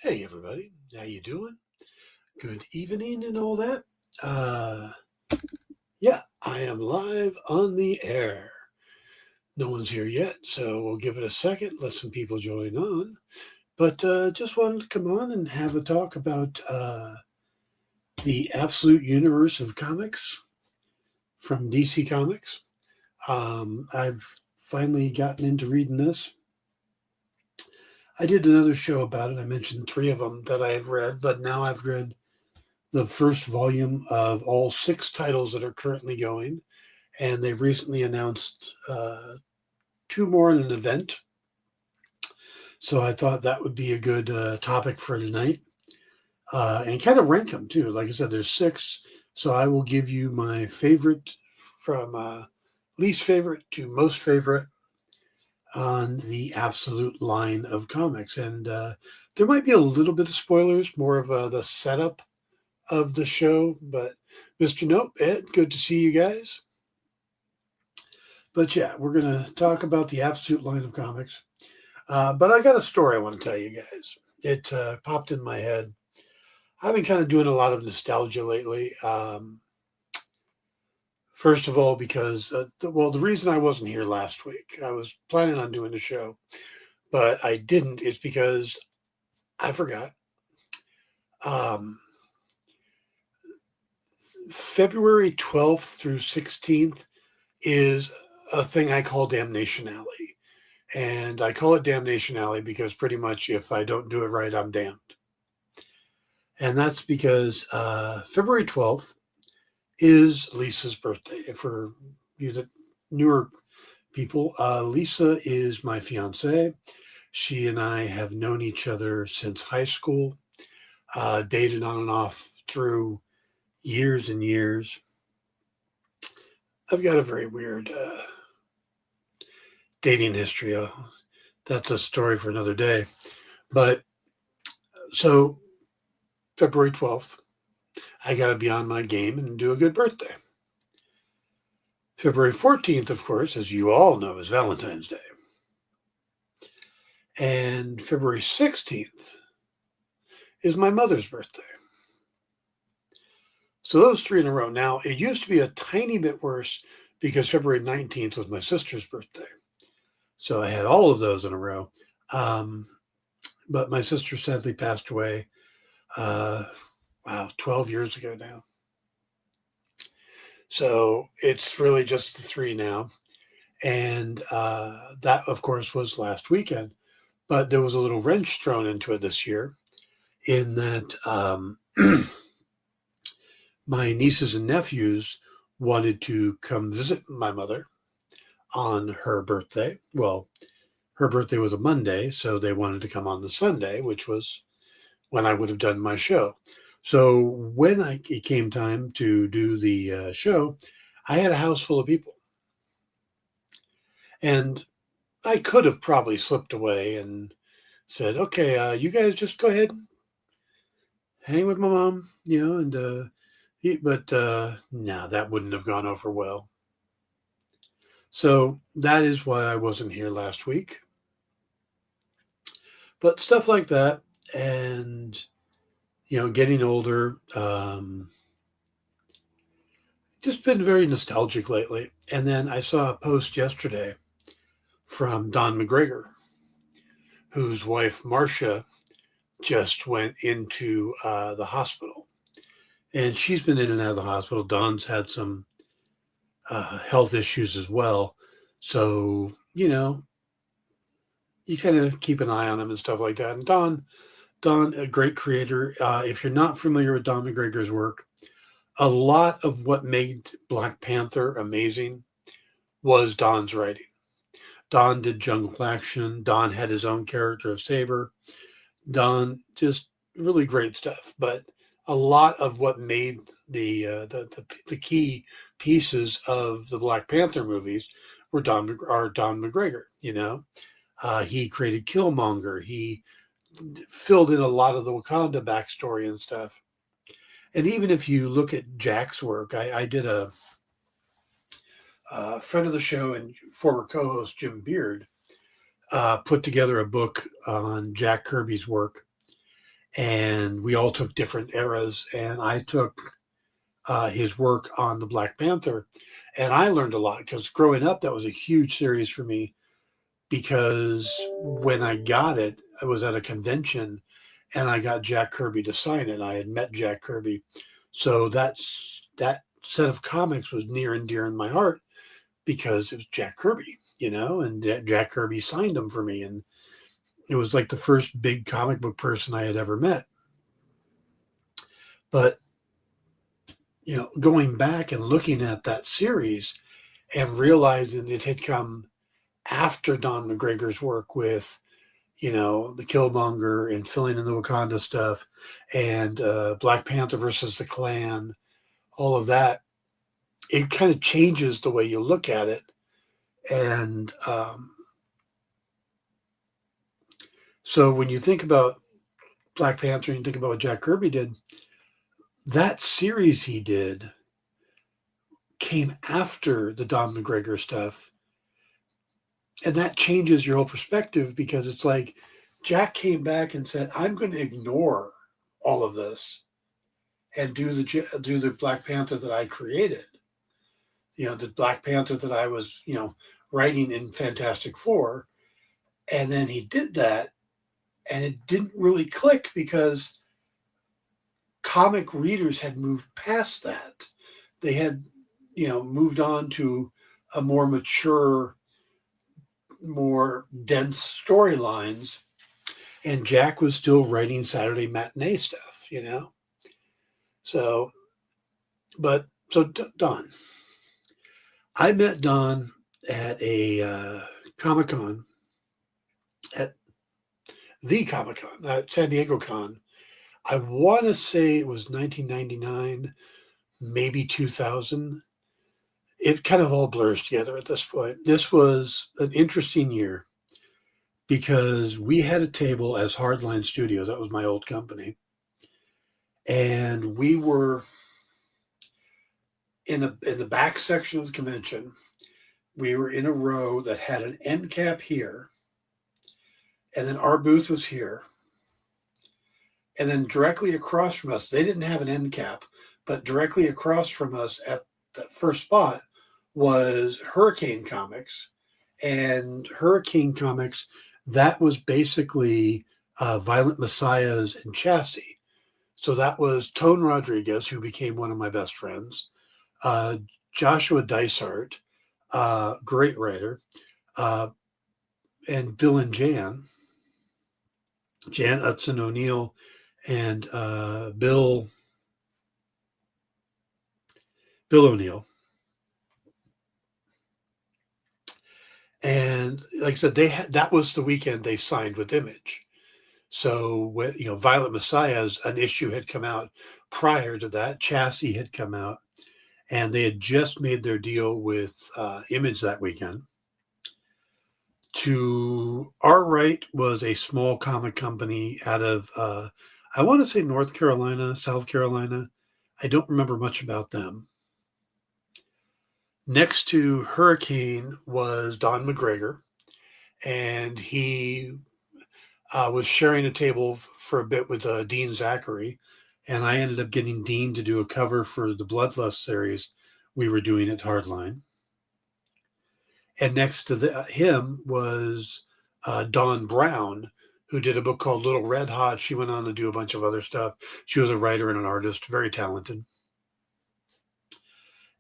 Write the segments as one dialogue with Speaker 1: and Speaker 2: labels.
Speaker 1: Hey everybody, how you doing? Good evening and all that. Yeah, I am live on the air. No one's here yet, so we'll give it a second, let some people join on. But just wanted to come on and have a talk about the absolute universe of comics from DC Comics. I've finally gotten into reading this. I did another show about it. I mentioned 3 of them that I had read, but now I've read the first volume of all 6 titles that are currently going, and they've recently announced 2 more in an event. So I thought that would be a good topic for tonight, and kind of rank them too. Like I said, there's 6, so I will give you my favorite from least favorite to most favorite on the absolute line of comics. And there might be a little bit of spoilers, more of the setup of the show. But Mr. Nope, Ed, good to see you guys. But yeah, we're going to talk about the absolute line of comics. But I got a story I want to tell you guys. It popped in my head. I've been kind of doing a lot of nostalgia lately. First of all, because, the reason I wasn't here last week, I was planning on doing the show, but I didn't, is because I forgot. February 12th through 16th is a thing I call Damnation Alley. And I call it Damnation Alley because pretty much if I don't do it right, I'm damned. And that's because February 12th is Lisa's birthday. For you that newer people, Lisa is my fiance. She and I have known each other since high school, dated on and off through years and years. I've got a very weird dating history. That's a story for another day. But so February 12th, I got to be on my game and do a good birthday. February 14th, of course, as you all know, is Valentine's Day. And February 16th is my mother's birthday. So those 3 in a row. Now, it used to be a tiny bit worse because February 19th was my sister's birthday. So I had all of those in a row. But my sister sadly passed away, 12 years ago now. So it's really just the 3 now. And that, of course, was last weekend. But there was a little wrench thrown into it this year in that my nieces and nephews wanted to come visit my mother on her birthday. Well, her birthday was a Monday, so they wanted to come on the Sunday, which was when I would have done my show. So when it came time to do the show, I had a house full of people. And I could have probably slipped away and said, okay, you guys just go ahead and hang with my mom, and but no, that wouldn't have gone over well. So that is why I wasn't here last week. But stuff like that, and getting older, just been very nostalgic lately. And then I saw a post yesterday from Don McGregor, whose wife Marcia just went into the hospital. And she's been in and out of the hospital. Don's had some health issues as well. So, you kind of keep an eye on him and stuff like that. And Don, a great creator. If you're not familiar with Don McGregor's work, a lot of what made Black Panther amazing was Don's writing. Don did Jungle Action. Don had his own character of Saber. Don just really great stuff. But a lot of what made the key pieces of the Black Panther movies were Don McGregor. He created Killmonger. He filled in a lot of the Wakanda backstory and stuff. And even if you look at Jack's work, I did a friend of the show and former co-host Jim Beard put together a book on Jack Kirby's work, and we all took different eras, and I took his work on the Black Panther, and I learned a lot because growing up, that was a huge series for me because when I got it, I was at a convention and I got Jack Kirby to sign it. I had met Jack Kirby. So that set of comics was near and dear in my heart because it was Jack Kirby, and Jack Kirby signed them for me. And it was like the first big comic book person I had ever met. But, going back and looking at that series and realizing it had come after Don McGregor's work with, the Killmonger and filling in the Wakanda stuff and Black Panther versus the Klan, all of that, it kind of changes the way you look at it. And so when you think about Black Panther and you think about what Jack Kirby did, that series he did came after the Don McGregor stuff. And that changes your whole perspective because it's like Jack came back and said, I'm going to ignore all of this and do the Black Panther that I created. The Black Panther that I was, writing in Fantastic Four. And then he did that and it didn't really click because comic readers had moved past that. They had, moved on to a more mature, more dense storylines, and Jack was still writing Saturday matinee stuff, So Don, I met Don at a Comic-Con, at the Comic-Con, at San Diego Con. I want to say it was 1999, maybe 2000. It kind of all blurs together at this point. This was an interesting year because we had a table as Hardline Studios. That was my old company. And we were in the back section of the convention. We were in a row that had an end cap here. And then our booth was here. And then directly across from us, they didn't have an end cap, but directly across from us at that first spot was Hurricane Comics. And Hurricane Comics, that was basically Violent Messiahs and Chassis. So that was Tone Rodriguez, who became one of my best friends, Joshua Dysart, great writer, and Bill and Jan Utson O'Neill, and Bill O'Neill. And like I said, that was the weekend they signed with Image. So when, Violent Messiahs, an issue had come out prior to that. Chassis had come out, and they had just made their deal with Image that weekend. To our right was a small comic company out of, I want to say North Carolina, South Carolina. I don't remember much about them. Next to Hurricane was Don McGregor, and he was sharing a table for a bit with Dean Zachary, and I ended up getting Dean to do a cover for the Bloodlust series we were doing at Hardline. And next to him was Dawn Brown, who did a book called Little Red Hot. She went on to do a bunch of other stuff. She was a writer and an artist, very talented.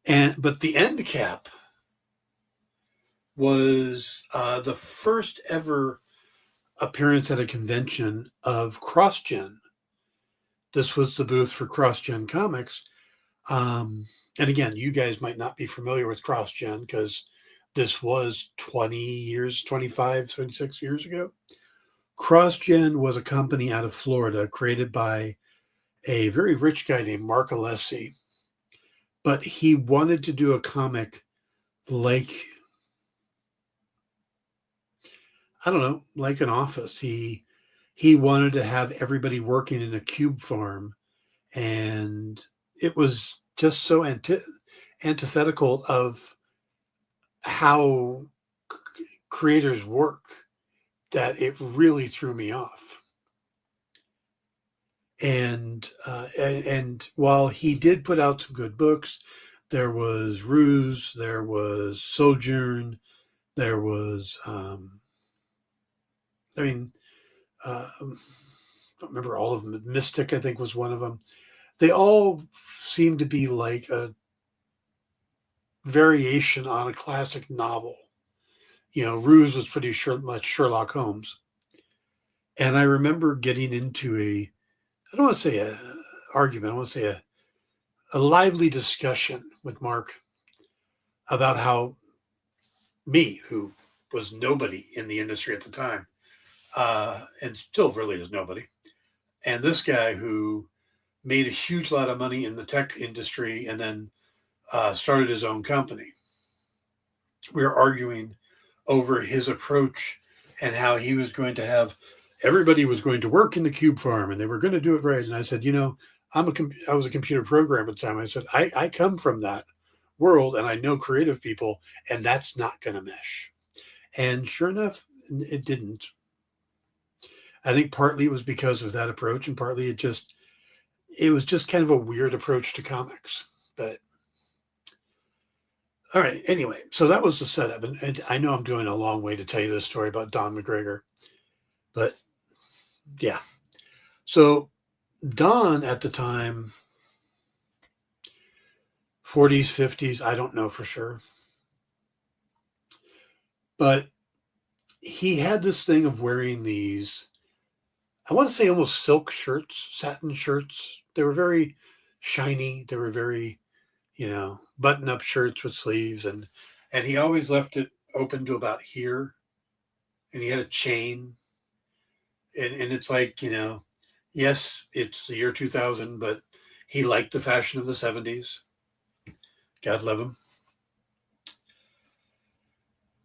Speaker 1: But the end cap was the first ever appearance at a convention of CrossGen. This was the booth for CrossGen Comics. And again, you guys might not be familiar with CrossGen because this was 20 years, 25, 26 years ago. CrossGen was a company out of Florida created by a very rich guy named Mark Alessi, but he wanted to do a comic like, I don't know, like an office. He wanted to have everybody working in a cube farm, and it was just so antithetical of how creators work that it really threw me off. And while he did put out some good books, there was Ruse, there was Sojourn, there was I mean, I don't remember all of them. Mystic, I think, was one of them. They all seemed to be like a variation on a classic novel. Ruse was pretty much Sherlock Holmes. And I remember getting into I don't want to say a argument, I want to say a lively discussion with Mark about how me, who was nobody in the industry at the time, and still really is nobody, and this guy who made a huge lot of money in the tech industry and then started his own company. We were arguing over his approach and how he was going to have everybody was going to work in the cube farm and they were going to do it right. And I said, I was a computer programmer at the time. I said, I come from that world and I know creative people, and that's not going to mesh. And sure enough, it didn't. I think partly it was because of that approach, and partly it was just kind of a weird approach to comics. But all right, anyway, so that was the setup. And I know I'm doing a long way to tell you this story about Don McGregor, but yeah. So Don at the time, 40s, 50s, I don't know for sure. But he had this thing of wearing these, I want to say almost silk shirts, satin shirts. They were very shiny. They were very, button-up shirts with sleeves. And he always left it open to about here. And he had a chain. And it's like, yes, it's the year 2000, but he liked the fashion of the 70s. God love him.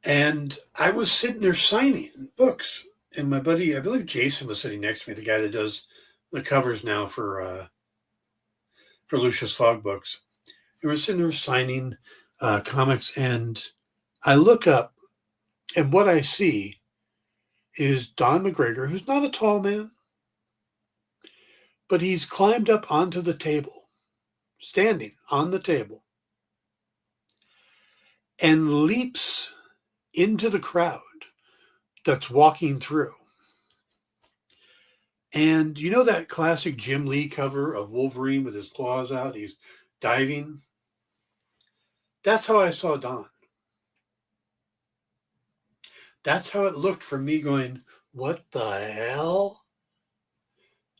Speaker 1: And I was sitting there signing books, and my buddy, I believe Jason, was sitting next to me, the guy that does the covers now for Lucius Fogg books. And we're sitting there signing comics, and I look up, and what I see is Don McGregor, who's not a tall man, but he's climbed up onto the table, standing on the table, and leaps into the crowd that's walking through. And you know that classic Jim Lee cover of Wolverine with his claws out? He's diving. That's how I saw Don. That's how it looked for me, going, what the hell?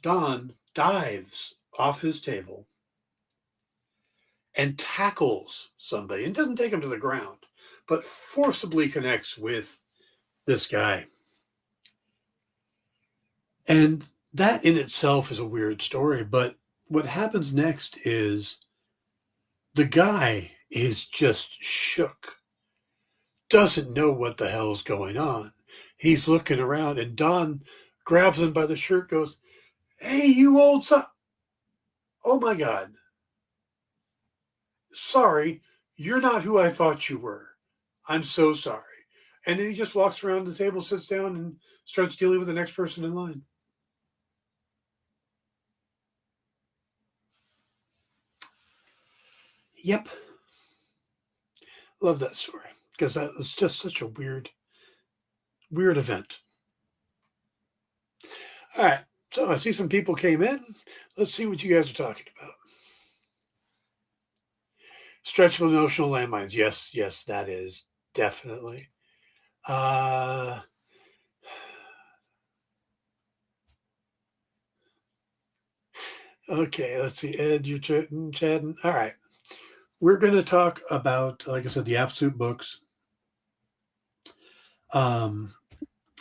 Speaker 1: Don dives off his table and tackles somebody. It doesn't take him to the ground, but forcibly connects with this guy. And that in itself is a weird story, but what happens next is the guy is just shook, doesn't know what the hell's going on. He's looking around, and Don grabs him by the shirt, goes, "Hey, you old son. Oh my God. Sorry, you're not who I thought you were. I'm so sorry." And then he just walks around the table, sits down, and starts dealing with the next person in line. Yep. Love that story, because that was just such a weird event. All right. So I see some people came in. Let's see what you guys are talking about. Stretch of emotional landmines. Yes, that is definitely. Okay, let's see. Ed, you're chatting. All right. We're going to talk about, like I said, the Absolute books. Um,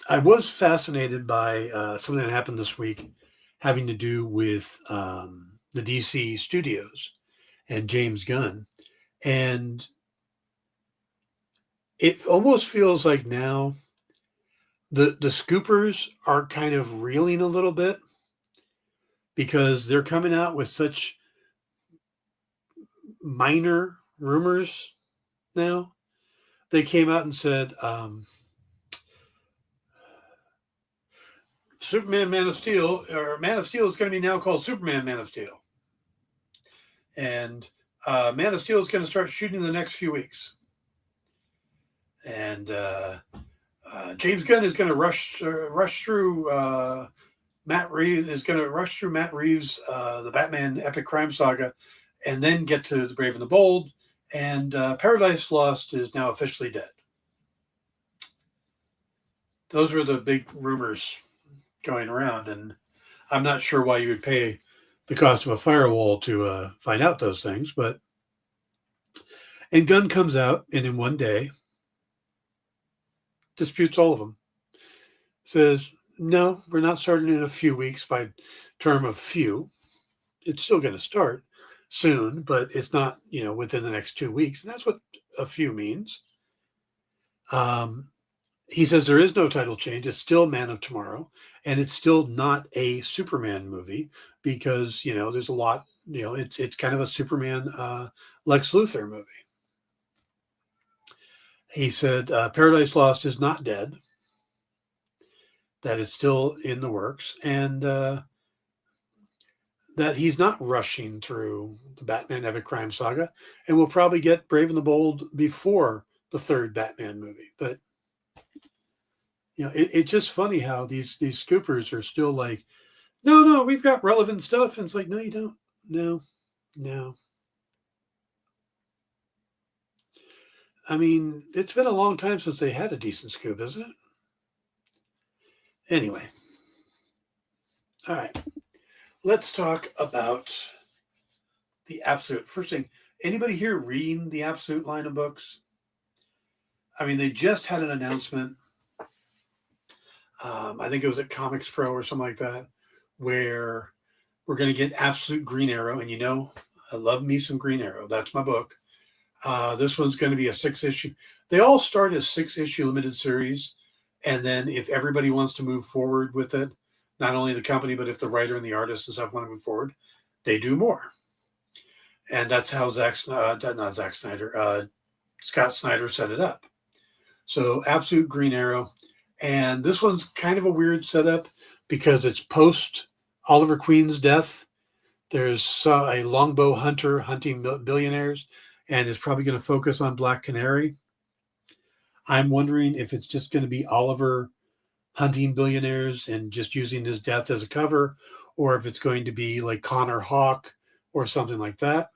Speaker 1: I was fascinated by something that happened this week having to do with the DC studios and James Gunn. And it almost feels like now the scoopers are kind of reeling a little bit because they're coming out with such minor rumors now. They came out and said Superman Man of Steel, or Man of Steel is going to be now called Superman Man of Steel. And Man of Steel is going to start shooting in the next few weeks. And James Gunn is going to rush through Matt Reeves is going to rush through Matt Reeves' the Batman epic crime saga, and then get to The Brave and the Bold. And Paradise Lost is now officially dead. Those were the big rumors going around, and I'm not sure why you would pay the cost of a firewall to find out those things. And Gunn comes out and in one day disputes all of them. Says, no, we're not starting in a few weeks by term of few. It's still going to start soon, but it's not, within the next 2 weeks. And that's what a few means. He says there is no title change. It's still Man of Tomorrow, and it's still not a Superman movie because, there's a lot, it's kind of a Superman Lex Luthor movie. He said Paradise Lost is not dead, that it's still in the works, and that he's not rushing through the Batman epic crime saga, and we'll probably get Brave and the Bold before the third Batman movie. But it's just funny how these scoopers are still like, no, we've got relevant stuff, and it's like, no, you don't. No. I mean, it's been a long time since they had a decent scoop, isn't it? Anyway, all right. Let's talk about the Absolute. First thing, anybody here reading the Absolute line of books? I mean, they just had an announcement. I think it was at Comics Pro or something like that, where we're going to get Absolute Green Arrow. And I love me some Green Arrow. That's my book. This one's going to be a 6-issue. They all start as 6-issue limited series. And then if everybody wants to move forward with it, not only the company, but if the writer and the artist and stuff want to move forward, they do more. And that's how Scott Snyder set it up. So Absolute Green Arrow. And this one's kind of a weird setup because it's post Oliver Queen's death. There's a longbow hunter hunting billionaires, and it's probably going to focus on Black Canary. I'm wondering if it's just going to be Oliver hunting billionaires and just using his death as a cover, or if it's going to be like Connor Hawke or something like that.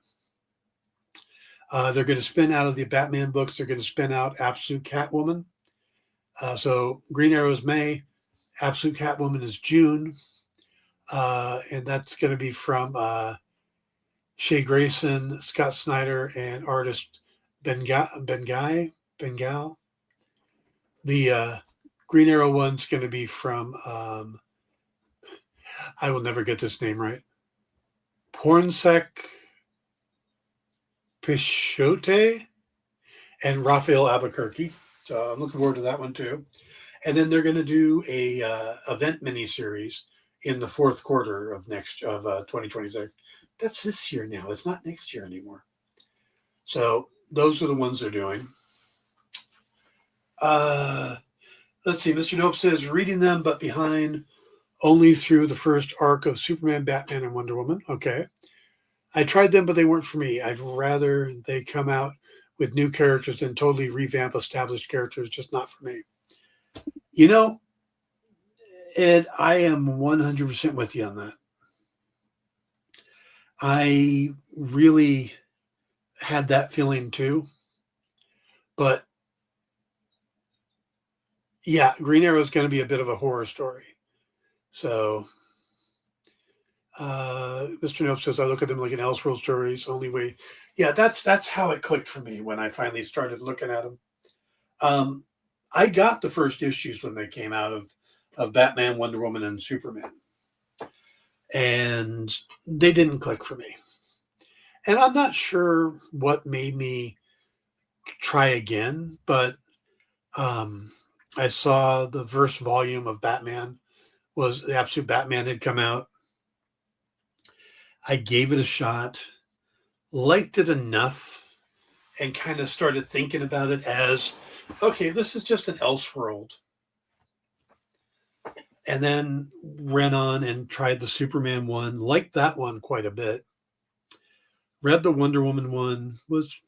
Speaker 1: They're going to spin out of the Batman books. They're going to spin out Absolute Catwoman. So Green Arrow is May, Absolute Catwoman is June, and that's going to be from Shea Grayson, Scott Snyder, and artist Bengal. The Green Arrow one's going to be from, I will never get this name right, Pornsek Pichote and Raphael Albuquerque. So I'm looking forward to that one too. And then they're going to do a event miniseries in the fourth quarter of 2026. That's this year now. It's not next year anymore. So those are the ones they're doing. Let's see. Mr. Nope says reading them, but behind only through the first arc of Superman, Batman, and Wonder Woman. Okay. I tried them, but they weren't for me. I'd rather they come out with new characters than totally revamp established characters. Just not for me. Ed, I am 100% with you on that. I really had that feeling too. But yeah, Green Arrow is going to be a bit of a horror story. So Mr. Nope says, I look at them like an Elseworld stories, only way. Yeah, that's how it clicked for me when I finally started looking at them. I got the first issues when they came out of Batman, Wonder Woman, and Superman, and they didn't click for me. And I'm not sure what made me try again, but um, I saw the first volume of Batman was the Absolute Batman had come out. I gave it a shot, liked it enough, and kind of started thinking about it as, okay, this is just an Elseworld. And then ran on and tried the Superman one, liked that one quite a bit. Read the Wonder Woman one, was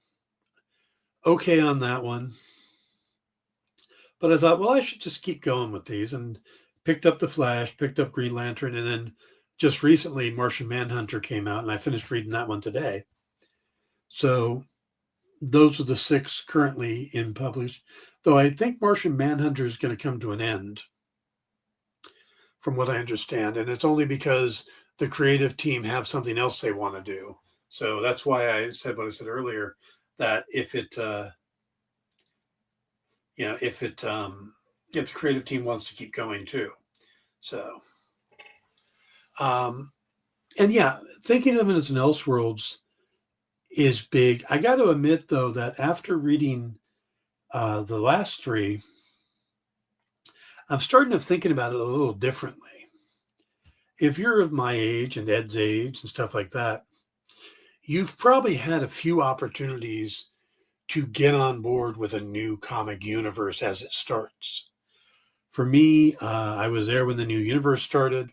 Speaker 1: okay on that one. But I thought, well, I should just keep going with these, and picked up The Flash, picked up Green Lantern, and then just recently Martian Manhunter came out, and I finished reading that one today. So those are the 6 currently in published, though I think Martian Manhunter is going to come to an end, from what I understand. And it's only because the creative team have something else they want to do. So that's why I said what I said earlier, that if the creative team wants to keep going too. So, and yeah, thinking of it as an Elseworlds is big. I got to admit, though, that after reading the last 3, I'm starting to thinking about it a little differently. If you're of my age and Ed's age and stuff like that, you've probably had a few opportunities to get on board with a new comic universe as it starts. For me, I was there when the new universe started.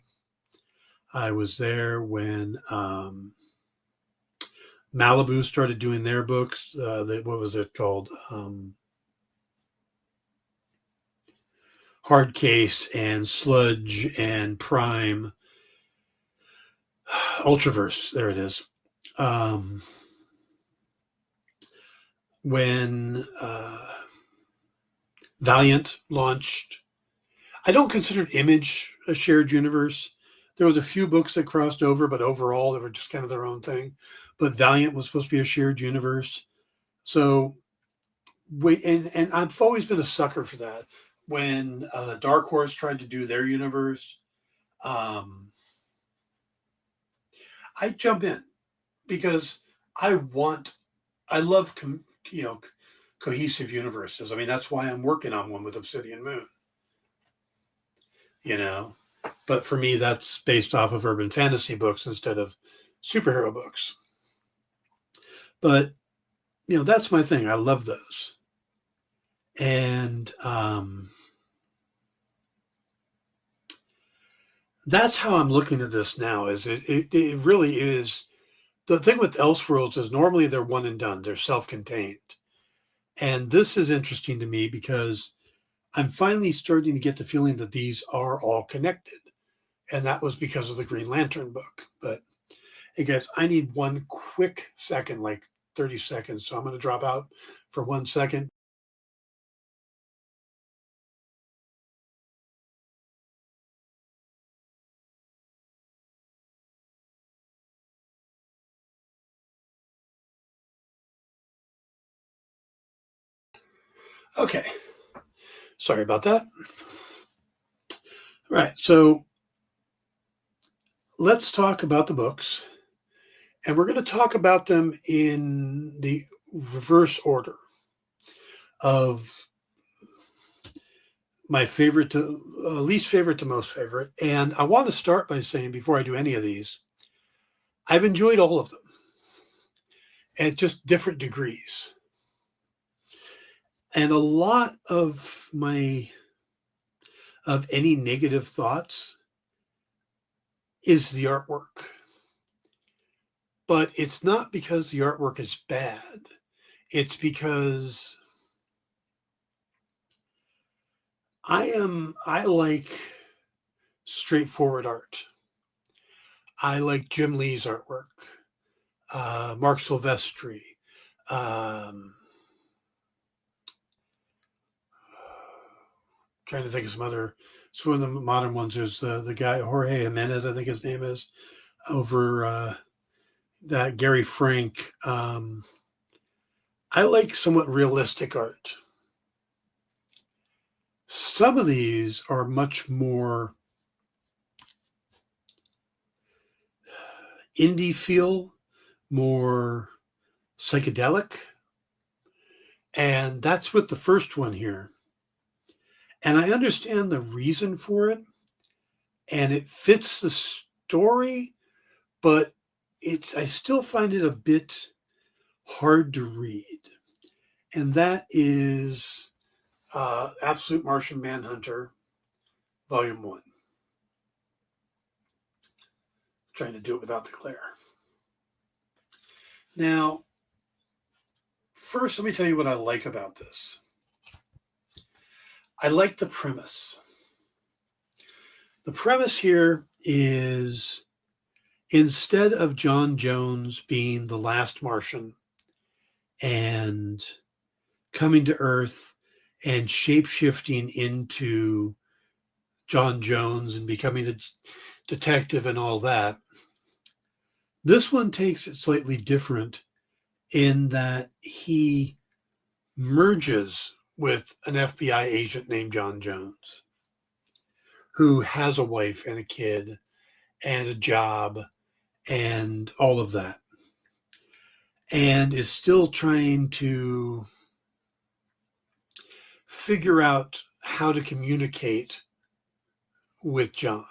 Speaker 1: I was there when Malibu started doing their books. What was it called? Hard Case and Sludge and Prime. Ultraverse, there it is. When Valiant launched, I don't consider Image a shared universe. There was a few books that crossed over, but overall they were just kind of their own thing. But Valiant was supposed to be a shared universe. So and I've always been a sucker for that. When Dark Horse tried to do their universe, I jump in because I love cohesive universes. I mean, that's why I'm working on one with Obsidian Moon. But for me, that's based off of urban fantasy books instead of superhero books. But that's my thing. I love those. And that's how I'm looking at this now. Is it really is. The thing with Elseworlds is normally they're one and done. They're self-contained. And this is interesting to me because I'm finally starting to get the feeling that these are all connected. And that was because of the Green Lantern book. But hey guys, I need one quick second, like 30 seconds. So I'm going to drop out for 1 second. Okay. Sorry about that. Right. So let's talk about the books. And we're going to talk about them in the reverse order of my favorite to least favorite to most favorite. And I want to start by saying, before I do any of these, I've enjoyed all of them at just different degrees. And a lot of any negative thoughts is the artwork. But it's not because the artwork is bad. It's because I like straightforward art. I like Jim Lee's artwork, Mark Silvestri, trying to think of some other. So one of the modern ones is the guy Jorge Jimenez, I think his name is, over that Gary Frank. I like somewhat realistic art. Some of these are much more indie feel, more psychedelic. And that's with the first one here. And I understand the reason for it, and it fits the story, but I still find it a bit hard to read. And that is Absolute Martian Manhunter, Volume 1. Trying to do it without the glare. Now, first, let me tell you what I like about this. I like the premise. The premise here is, instead of John Jones being the last Martian and coming to Earth and shape-shifting into John Jones and becoming a detective and all that, this one takes it slightly different in that he merges with an FBI agent named John Jones, who has a wife and a kid and a job and all of that, and is still trying to figure out how to communicate with John.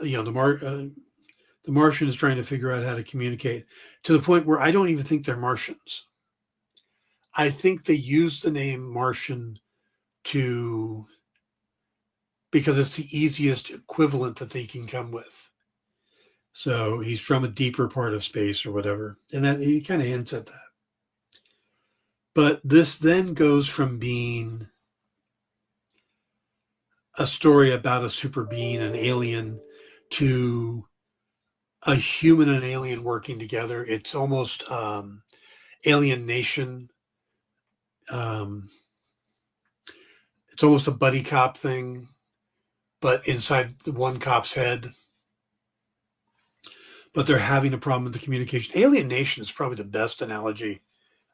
Speaker 1: You know, the Martian is trying to figure out how to communicate, to the point where I don't even think they're Martians. I think they use the name Martian because it's the easiest equivalent that they can come with. So he's from a deeper part of space or whatever. And that he kind of hints at that. But this then goes from being a story about a super being, an alien, to a human and alien working together. It's almost Alien Nation. It's almost a buddy cop thing, but inside the one cop's head. But they're having a problem with the communication. Alien Nation is probably the best analogy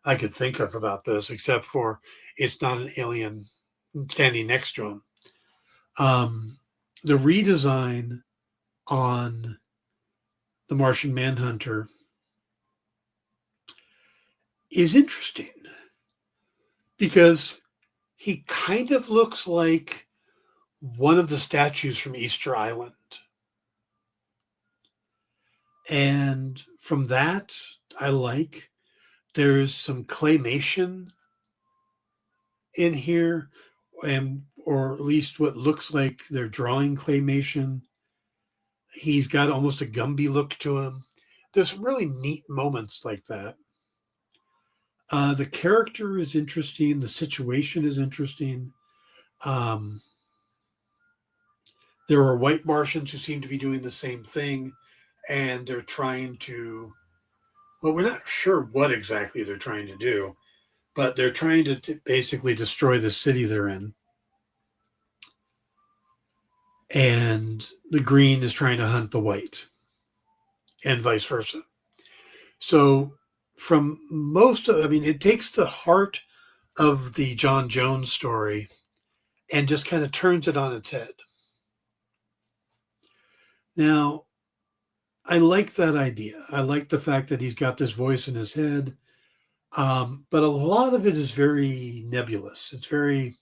Speaker 1: I could think of about this, except for it's not an alien standing next to him. The redesign on the Martian Manhunter is interesting because he kind of looks like one of the statues from Easter Island. And from that, I like. There's some claymation in here, or at least what looks like they're drawing claymation. He's got almost a Gumby look to him. There's some really neat moments like that. The character is interesting. The situation is interesting. There are white Martians who seem to be doing the same thing, and they're trying to, well, we're not sure what exactly they're trying to do, but they're trying to basically destroy the city they're in. And the green is trying to hunt the white, and vice versa. So from it takes the heart of the John Jones story and just kind of turns it on its head. Now, I like that idea. I like the fact that he's got this voice in his head. But a lot of it is very nebulous. It's very,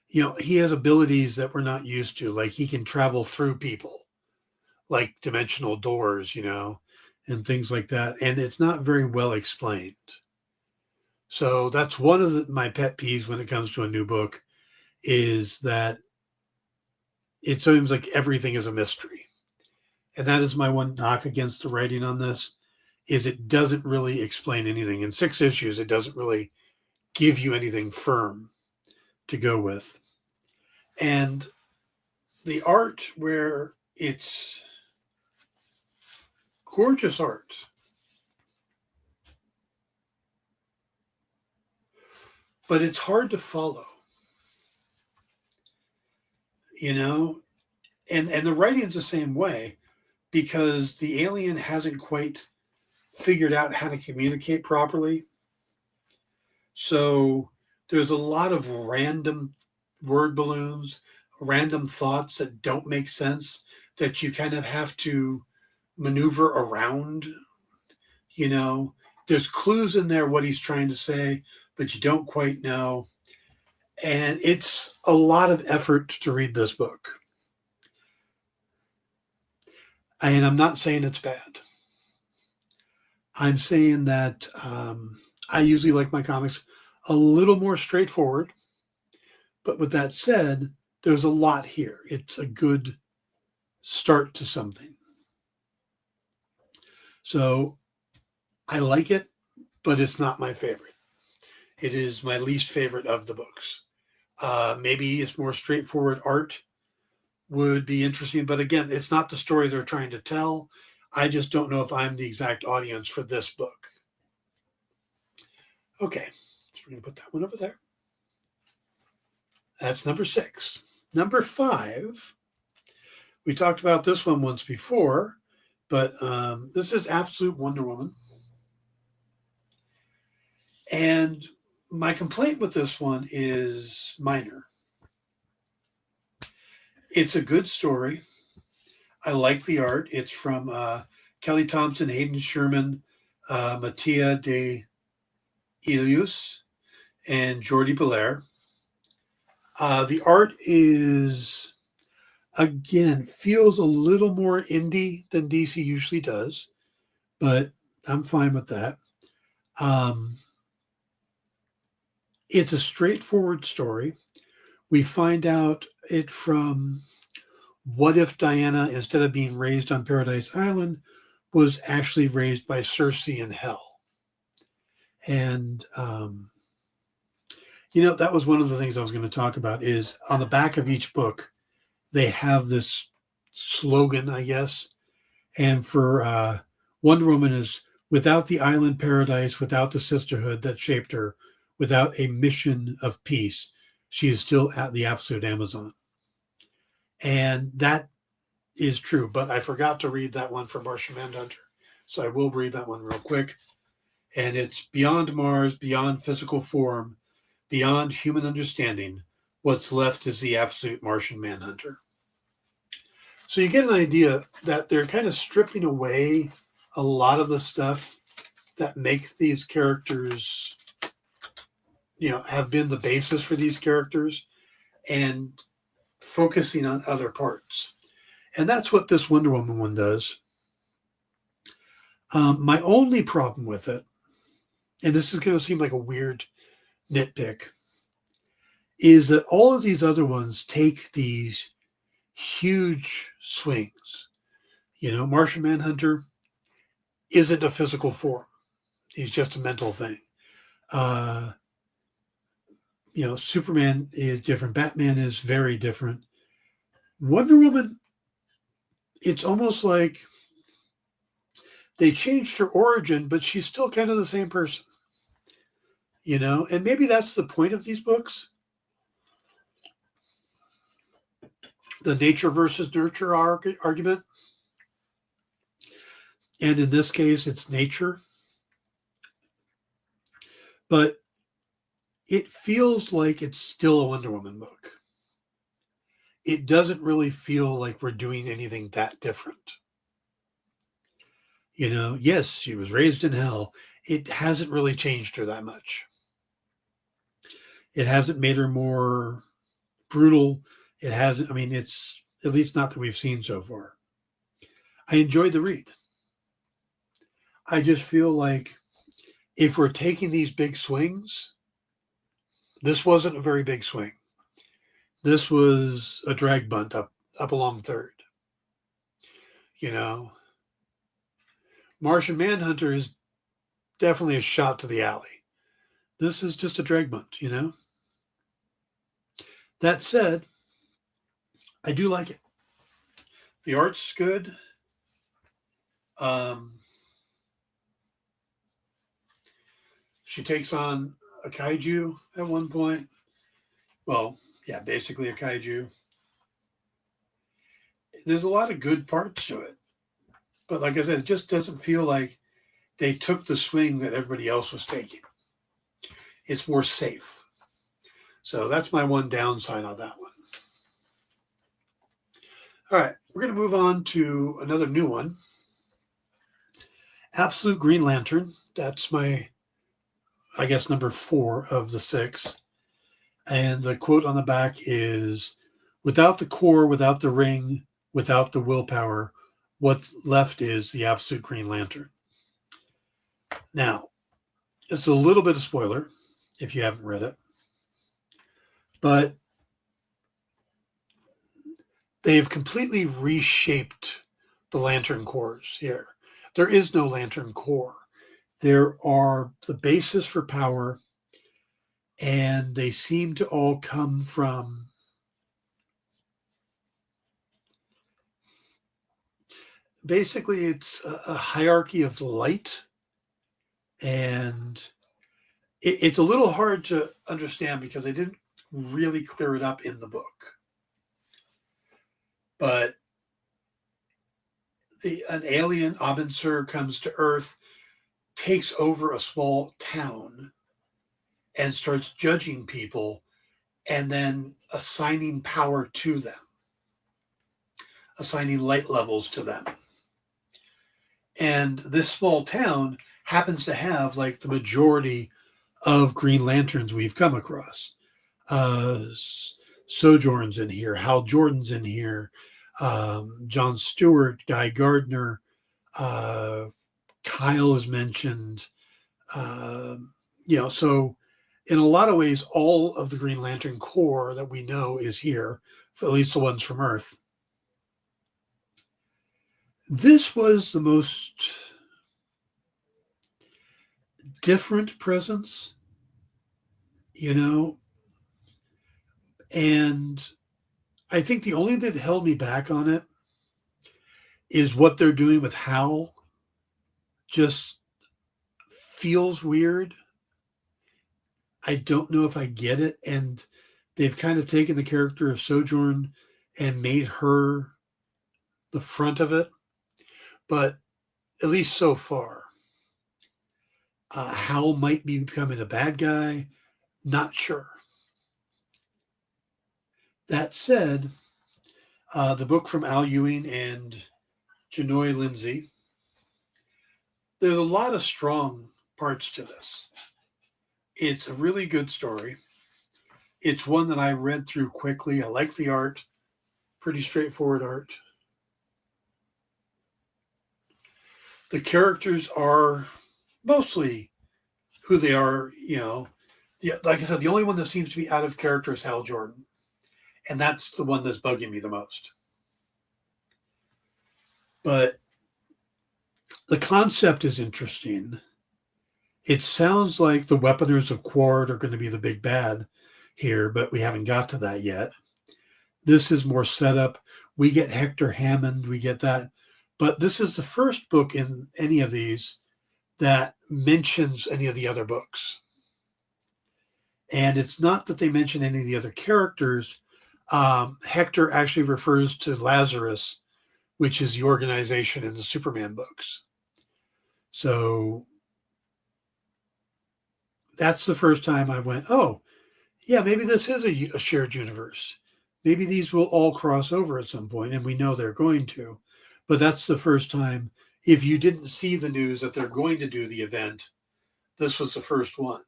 Speaker 1: he has abilities that we're not used to. Like he can travel through people, like dimensional doors, and things like that. And it's not very well explained. So that's one of my pet peeves when it comes to a new book, is that it seems like everything is a mystery. And that is my one knock against the writing on this, is it doesn't really explain anything. In 6 issues, it doesn't really give you anything firm to go with. And the art, where it's gorgeous art, but it's hard to follow, and the writing's the same way, because the alien hasn't quite figured out how to communicate properly. So There's a lot of random word balloons, random thoughts that don't make sense that you kind of have to maneuver around. You know, there's clues in there what he's trying to say, but you don't quite know. And it's a lot of effort to read this book. And I'm not saying it's bad. I'm saying that I usually like my comics a little more straightforward. But with that said, there's a lot here. It's a good start to something. So I like it, but it's not my favorite. It is my least favorite of the books. Maybe it's more straightforward art would be interesting, but again, it's not the story they're trying to tell. I just don't know if I'm the exact audience for this book. Okay, so we're going to put that one over there. That's number 6. Number 5, we talked about this one once before, but this is Absolute Wonder Woman. And my complaint with this one is minor. It's a good story. I like the art. It's from Kelly Thompson, Hayden Sherman, Mattia de Ilius, and Jordi Belair. The art is, again, feels a little more indie than DC usually does, but I'm fine with that. It's a straightforward story. We find out it from what if Diana, instead of being raised on Paradise Island, was actually raised by Circe in hell. And, that was one of the things I was going to talk about is on the back of each book, they have this slogan, I guess. And for Wonder Woman is, without the island paradise, without the sisterhood that shaped her, without a mission of peace, she is still at the absolute Amazon. And that is true, but I forgot to read that one for Martian Manhunter. So I will read that one real quick. And it's beyond Mars, beyond physical form, beyond human understanding. What's left is the absolute Martian Manhunter. So you get an idea that they're kind of stripping away a lot of the stuff that make these characters, have been the basis for these characters and focusing on other parts. And that's what this Wonder Woman one does. My only problem with it, and this is going to seem like a weird nitpick, is that all of these other ones take these huge swings. Martian Manhunter isn't a physical form. He's just a mental thing. Superman is different. Batman is very different. Wonder Woman, it's almost like they changed her origin, but she's still kind of the same person. And maybe that's the point of these books. The nature versus nurture argument. And in this case, it's nature. But it feels like it's still a Wonder Woman book. It doesn't really feel like we're doing anything that different. Yes, she was raised in hell. It hasn't really changed her that much. It hasn't made her more brutal. It hasn't, it's at least not that we've seen so far. I enjoyed the read. I just feel like if we're taking these big swings, this wasn't a very big swing. This was a drag bunt up along third. Martian Manhunter is definitely a shot to the alley. This is just a drag bunt, That said, I do like it. The art's good. She takes on a kaiju at one point. Well, yeah, basically a kaiju. There's a lot of good parts to it. But like I said, it just doesn't feel like they took the swing that everybody else was taking. It's more safe. So that's my one downside on that one. All right, we're going to move on to another new one. Absolute Green Lantern. That's my, I guess, number 4 of the 6. And the quote on the back is, "Without the core, without the ring, without the willpower, what left is the absolute Green Lantern." Now, it's a little bit of spoiler if you haven't read it, but they've completely reshaped the Lantern cores here. There is no Lantern core. There are the basis for power, and they seem to all come from basically it's a hierarchy of light, and it's a little hard to understand because they didn't really clear it up in the book. But an alien, Abin Sur, comes to Earth, takes over a small town, and starts judging people and then assigning power to them, assigning light levels to them. And this small town happens to have like the majority of Green Lanterns we've come across. Sojourn's in here, Hal Jordan's in here, John Stewart, Guy Gardner, Kyle is mentioned. So in a lot of ways, all of the Green Lantern core that we know is here, for at least the ones from Earth. This was the most different presence, and I think the only thing that held me back on it is what they're doing with Hal. Just feels weird. I don't know if I get it. And they've kind of taken the character of Sojourn and made her the front of it. But at least so far, Hal might be becoming a bad guy. Not sure. That said, the book from Al Ewing and Janoy Lindsay, there's a lot of strong parts to this. It's a really good story. It's one that I read through quickly. I like the art. Pretty straightforward art. The characters are mostly who they are, like I said, the only one that seems to be out of character is Hal Jordan. And that's the one that's bugging me the most. But the concept is interesting. It sounds like the Weaponers of Quard are going to be the big bad here, but we haven't got to that yet. This is more setup. We get Hector Hammond, we get that. But this is the first book in any of these that mentions any of the other books. And it's not that they mention any of the other characters. Hector actually refers to Lazarus, which is the organization in the Superman books. So that's the first time I went, oh, yeah, maybe this is a shared universe. Maybe these will all cross over at some point, and we know they're going to. But that's the first time. If you didn't see the news that they're going to do the event, this was the first one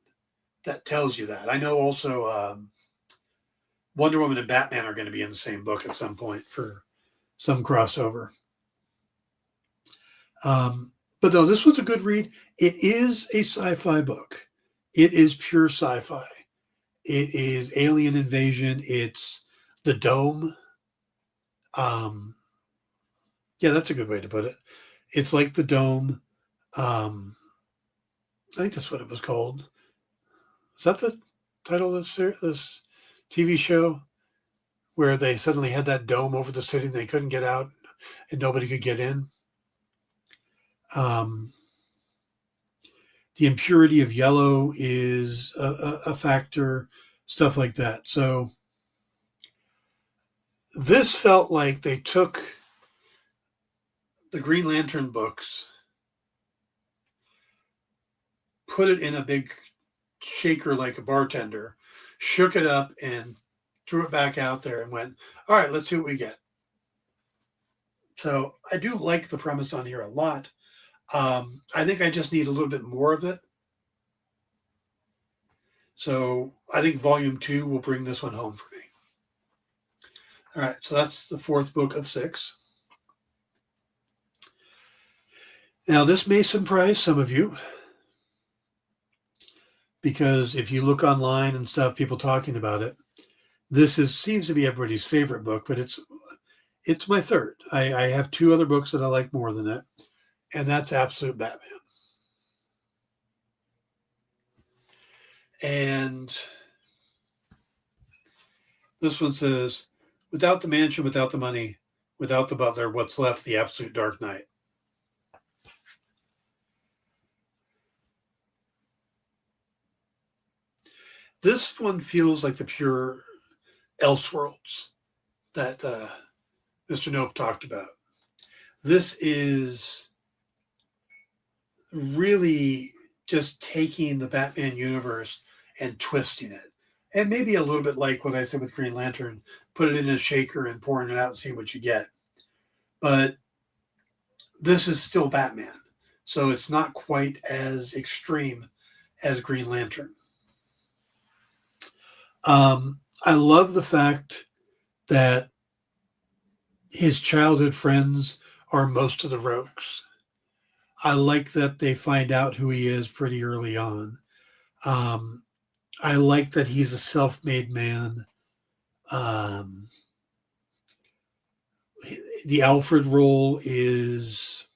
Speaker 1: that tells you that. I know also Wonder Woman and Batman are going to be in the same book at some point for some crossover. But no, this was a good read. It is a sci-fi book. It is pure sci-fi. It is alien invasion. It's the dome. Yeah, that's a good way to put it. It's like the dome. I think that's what it was called. Is that the title of this TV show? Where they suddenly had that dome over the city and they couldn't get out and nobody could get in. The impurity of yellow is a factor, stuff like that. So this felt like they took the Green Lantern books, put it in a big shaker like a bartender, shook it up and threw it back out there and went, all right, let's see what we get. So I do like the premise on here a lot. I think I just need a little bit more of it. So I think volume 2 will bring this one home for me. All right, so that's the 4th book of 6. Now, this may surprise some of you, because if you look online and stuff, people talking about it, seems to be everybody's favorite book, but it's my 3rd. I have 2 other books that I like more than it, and that's Absolute Batman. And this one says, without the mansion, without the money, without the butler, what's left? The absolute dark night. This one feels like the pure Elseworlds that Mr. Nope talked about. This is really just taking the Batman universe and twisting it. And maybe a little bit like what I said with Green Lantern, put it in a shaker and pouring it out and see what you get. But this is still Batman. So it's not quite as extreme as Green Lantern. I love the fact that his childhood friends are most of the rogues. I like that they find out who he is pretty early on. I like that he's a self-made man. The Alfred role is,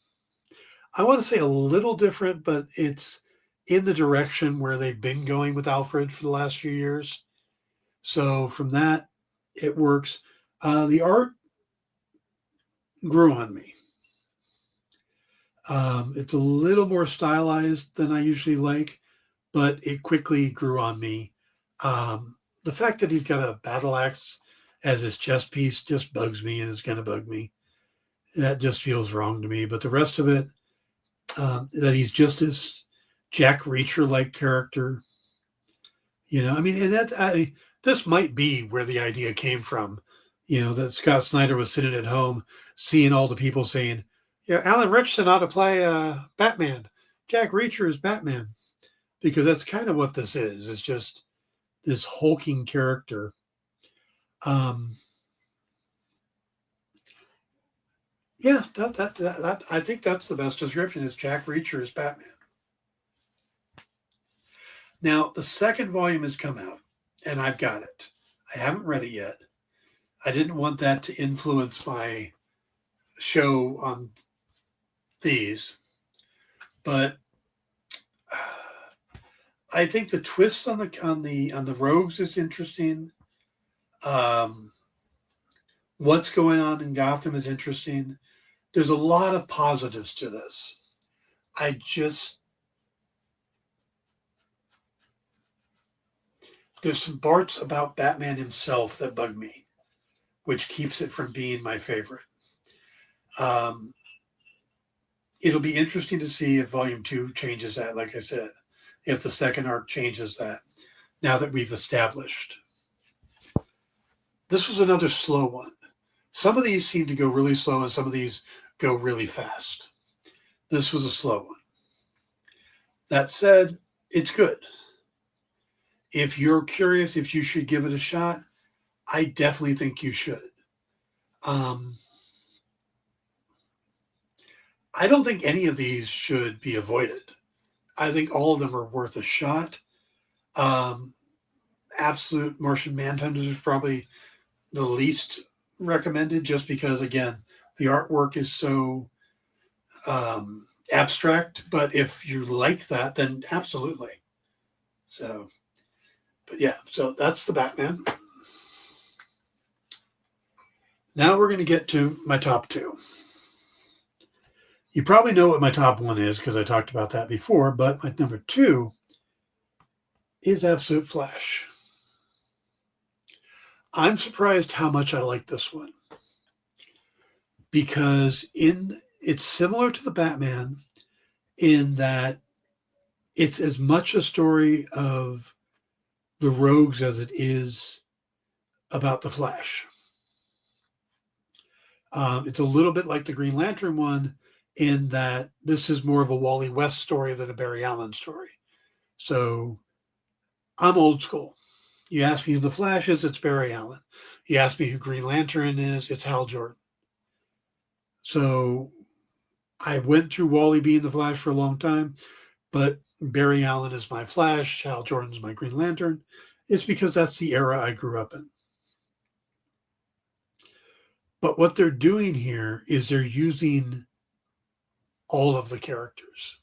Speaker 1: I want to say, a little different, but it's in the direction where they've been going with Alfred for the last few years. So from that, it works. The art grew on me. It's a little more stylized than I usually like, but it quickly grew on me. The fact that he's got a battle axe as his chest piece just bugs me, and it's going to bug me. That just feels wrong to me. But the rest of it, that he's just this Jack Reacher-like character, I mean, and this might be where the idea came from, that Scott Snyder was sitting at home, seeing all the people saying, yeah, Alan Ritchson ought to play Batman. Jack Reacher is Batman. Because that's kind of what this is. It's just this hulking character. Yeah, that I think that's the best description, is Jack Reacher is Batman. Now, the 2nd volume has come out, and I've got it. I haven't read it yet. I didn't want that to influence my show on these, but I think the twists on the rogues is interesting. What's going on in Gotham is interesting. There's a lot of positives to this. There's some parts about Batman himself that bug me, which keeps it from being my favorite. It'll be interesting to see if volume 2 changes that, like I said, if the 2nd arc changes that, now that we've established. This was another slow one. Some of these seem to go really slow, and some of these go really fast. This was a slow one. That said, it's good. If you're curious if you should give it a shot, I definitely think you should. I don't think any of these should be avoided. I think all of them are worth a shot. Absolute Martian Manhunters is probably the least recommended, just because, again, the artwork is so abstract. But if you like that, then absolutely. So, but yeah, so that's the Batman. Now we're going to get to my top 2. You probably know what my top 1 is because I talked about that before, but my number 2 is Absolute Flash. I'm surprised how much I like this one, because it's similar to the Batman in that it's as much a story of the Rogues as it is about the Flash. It's a little bit like the Green Lantern one in that this is more of a Wally West story than a Barry Allen story. So I'm old school. You ask me who the Flash is, it's Barry Allen. You ask me who Green Lantern is, it's Hal Jordan. So I went through Wally being the Flash for a long time, but Barry Allen is my Flash, Hal Jordan's my Green Lantern. It's because that's the era I grew up in. But what they're doing here is they're using all of the characters.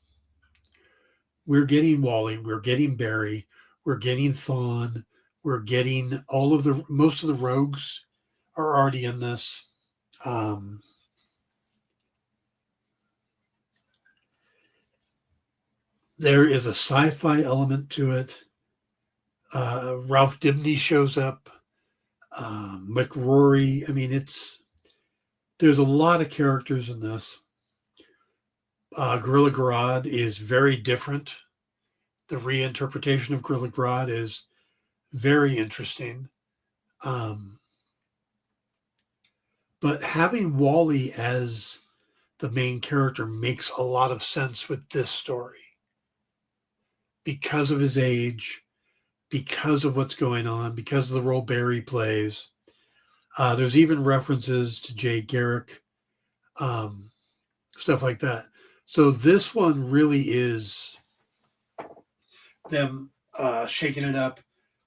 Speaker 1: We're getting Wally, we're getting Barry, we're getting Thawne, we're getting most of the Rogues are already in this. There is a sci-fi element to it. Ralph Dibny shows up. McRory. I mean, there's a lot of characters in this. Gorilla Grodd is very different. The reinterpretation of Gorilla Grodd is very interesting. But having Wally as the main character makes a lot of sense with this story because of his age, because of what's going on, because of the role Barry plays. There's even references to Jay Garrick, stuff like that. So this one really is them shaking it up,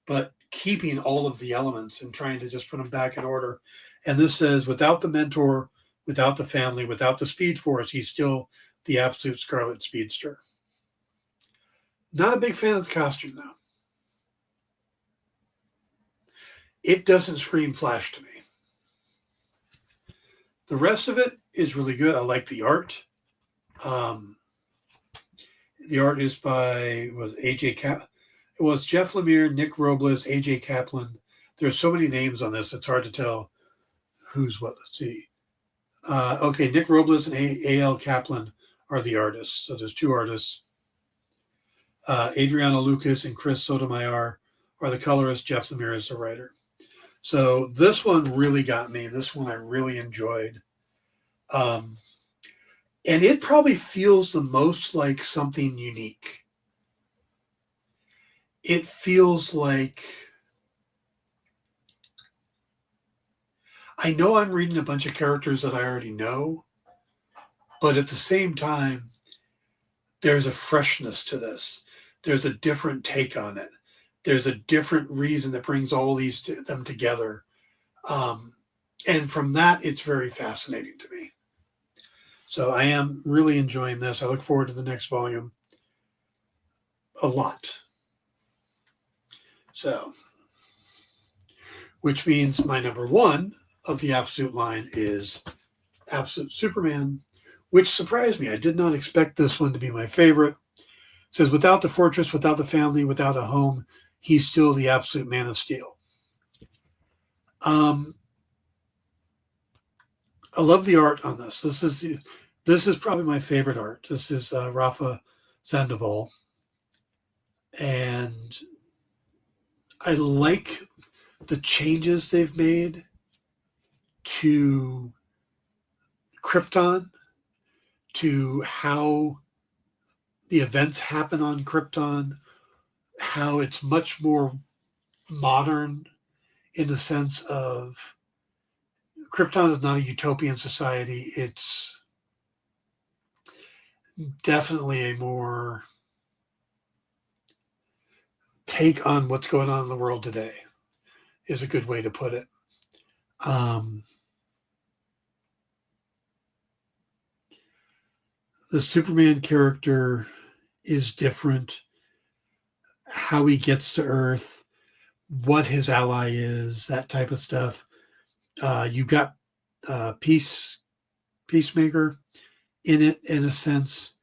Speaker 1: but keeping all of the elements and trying to just put them back in order. And this says, without the mentor, without the family, without the Speed Force, he's still the absolute Scarlet Speedster. Not a big fan of the costume, though. It doesn't scream Flash to me. The rest of it is really good. I like the art. The art is by it was Jeff Lemire, Nick Robles, AJ Kaplan. There's so many names on this, it's hard to tell who's what. Let's see. Okay, Nick Robles and A.L. Kaplan are the artists. So there's two artists. Adriano Lucas and Chris Sotomayor are the colorists. Jeff Lemire is the writer. So this one really got me. This one I really enjoyed. And it probably feels the most like something unique. It feels like I know I'm reading a bunch of characters that I already know, but at the same time, there's a freshness to this. There's a different take on it. There's a different reason that brings all them together. And from that, it's very fascinating to me. So I am really enjoying this. I look forward to the next volume a lot. So, which means my number one of the Absolute line is Absolute Superman, which surprised me. I did not expect this one to be my favorite. It says, without the fortress, without the family, without a home, he's still the absolute man of steel. I love the art on this. This is probably my favorite art. This is Rafa Sandoval. And I like the changes they've made to Krypton, to how the events happen on Krypton, how it's much more modern in the sense of Krypton is not a utopian society. It's definitely a more take on what's going on in the world today is a good way to put it. The Superman character is different. How he gets to Earth, what his ally is, that type of stuff. You got Peacemaker in it, in a sense.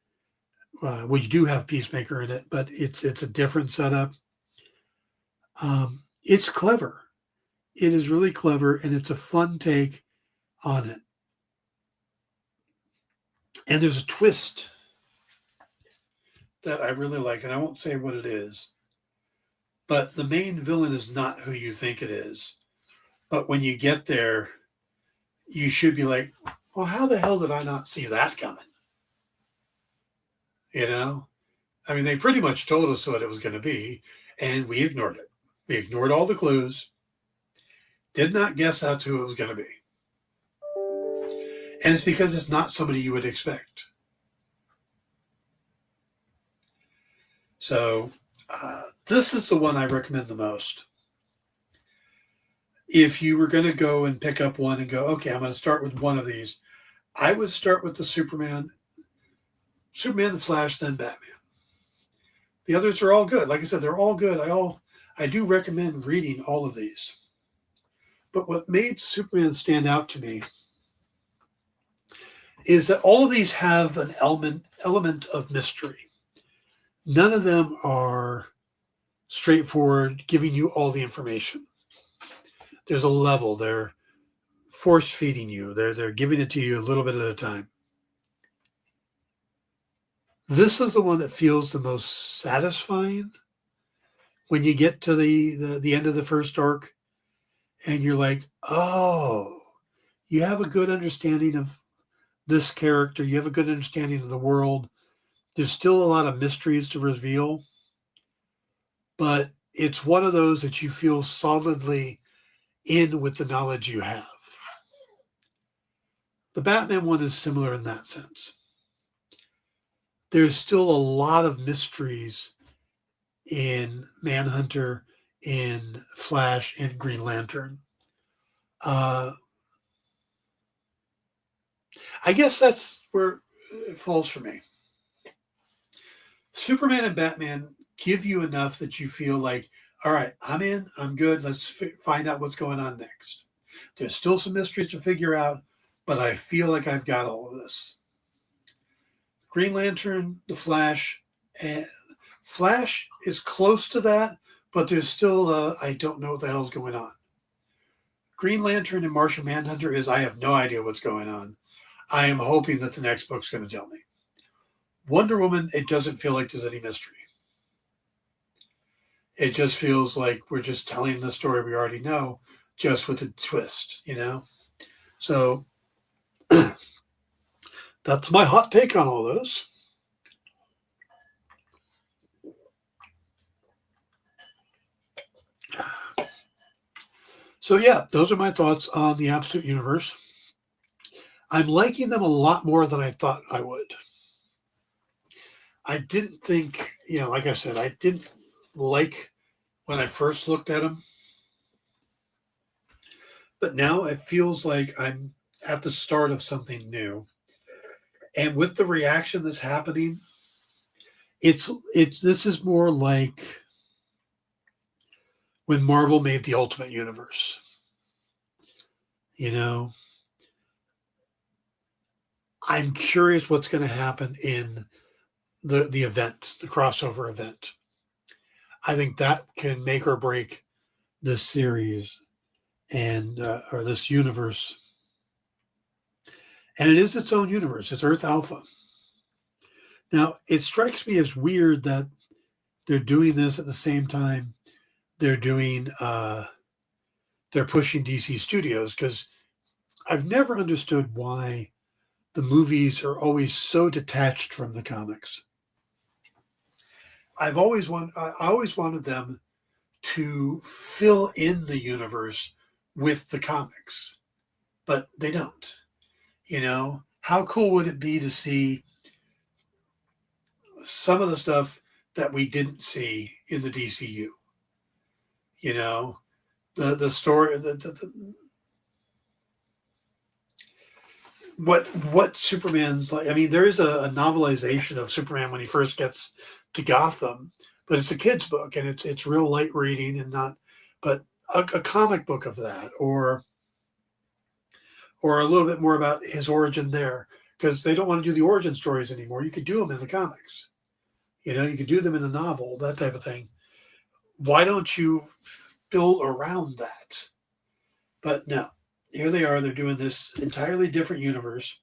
Speaker 1: Well, you do have Peacemaker in it, but it's a different setup. It's clever. It is really clever, and it's a fun take on it. And there's a twist that I really like, and I won't say what it is. but the main villain is not who you think it is. But when you get there, you should be like, well, how the hell did I not see that coming? You know? I mean, they pretty much told us what it was going to be, and we ignored it. We ignored all the clues, did not guess that's who it was going to be. And it's because it's not somebody you would expect. So, this is the one I recommend the most. If you were going to go and pick up one and go, okay, I'm going to start with one of these, I would start with the Superman, the Flash, then Batman. The others are all good. Like I said, they're all good. I do recommend reading all of these. But what made Superman stand out to me is that all of these have an element of mystery. None of them are straightforward, giving you all the information. There's a level. They're force feeding you. They're giving it to you a little bit at a time. This is the one that feels the most satisfying when you get to the end of the first arc and you're like, oh, you have a good understanding of this character. You have a good understanding of the world. There's still a lot of mysteries to reveal, but it's one of those that you feel solidly in with the knowledge you have. The Batman one is similar in that sense. There's still a lot of mysteries in Manhunter, in Flash, and Green Lantern. I guess that's where it falls for me. Superman and Batman give you enough that you feel like, all right, I'm in, I'm good. Let's find out what's going on next. There's still some mysteries to figure out, but I feel like I've got all of this. Green Lantern, the Flash, and Flash is close to that, but there's still I don't know what the hell's going on. Green Lantern and Martian Manhunter is I have no idea what's going on. I am hoping that the next book's going to tell me. Wonder Woman, it doesn't feel like there's any mystery. It just feels like we're just telling the story we already know, just with a twist, you know? So that's my hot take on all this. So yeah, those are my thoughts on the Absolute Universe. I'm liking them a lot more than I thought I would. I didn't think, like I said, I didn't like when I first looked at them. But now it feels like I'm at the start of something new. And with the reaction that's happening, this is more like when Marvel made the Ultimate Universe. I'm curious what's going to happen in the event, the crossover event. I think that can make or break this series and or this universe. And it is its own universe. It's Earth Alpha. Now, it strikes me as weird that they're doing this at the same time they're doing they're pushing DC Studios, because I've never understood why the movies are always so detached from the comics. I always wanted them to fill in the universe with the comics, but they don't. How cool would it be to see some of the stuff that we didn't see in the DCU? The story, what Superman's like. I mean, there is a novelization of Superman when he first gets to Gotham, but it's a kid's book and it's real light reading and not, but a comic book of that, or a little bit more about his origin there, because they don't want to do the origin stories anymore. You could do them in the comics. You could do them in a novel, that type of thing. Why don't you build around that? But no, here they are. They're doing this entirely different universe.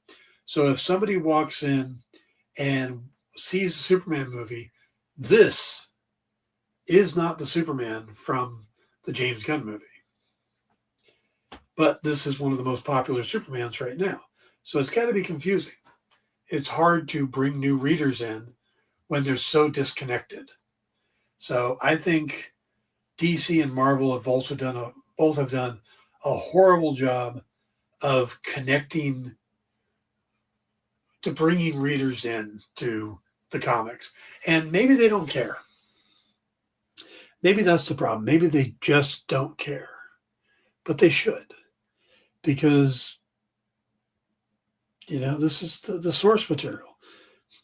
Speaker 1: So if somebody walks in and sees the Superman movie, this is not the Superman from the James Gunn movie. But this is one of the most popular Supermans right now. So it's got to be confusing. It's hard to bring new readers in when they're so disconnected. So I think DC and Marvel have also both have done a horrible job of connecting to bringing readers in to the comics. And maybe they don't care. Maybe that's the problem. Maybe they just don't care. But they should. Because, this is the source material.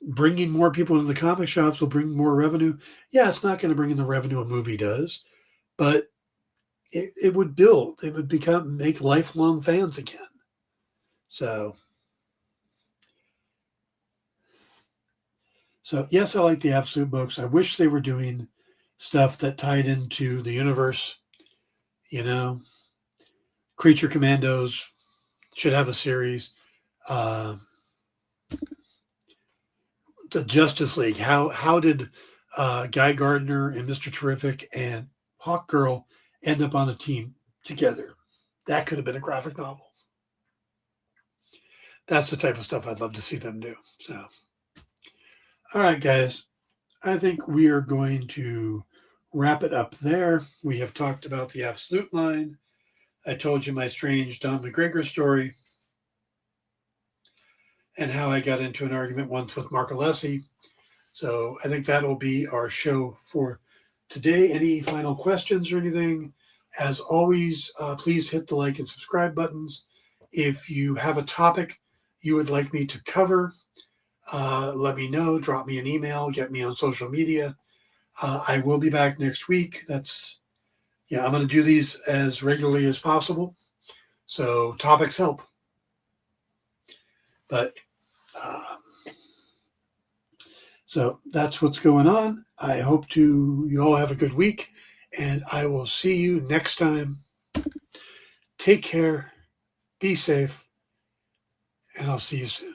Speaker 1: Bringing more people into the comic shops will bring more revenue. Yeah, it's not going to bring in the revenue a movie does, but it would build. It would make lifelong fans again. So yes, I like the Absolute books. I wish they were doing stuff that tied into the universe. Creature Commandos should have a series. The Justice League. How did Guy Gardner and Mr. Terrific and Hawkgirl end up on a team together? That could have been a graphic novel. That's the type of stuff I'd love to see them do. So, all right, guys. I think we are going to wrap it up there. We have talked about the Absolute line. I told you my strange Don McGregor story and how I got into an argument once with Mark Alessi. So I think that'll be our show for today. Any final questions or anything? As always, please hit the like and subscribe buttons. If you have a topic you would like me to cover, let me know. Drop me an email. Get me on social media. I will be back next week. I'm going to do these as regularly as possible. So topics help. But so that's what's going on. I hope you all have a good week, and I will see you next time. Take care, be safe, and I'll see you soon.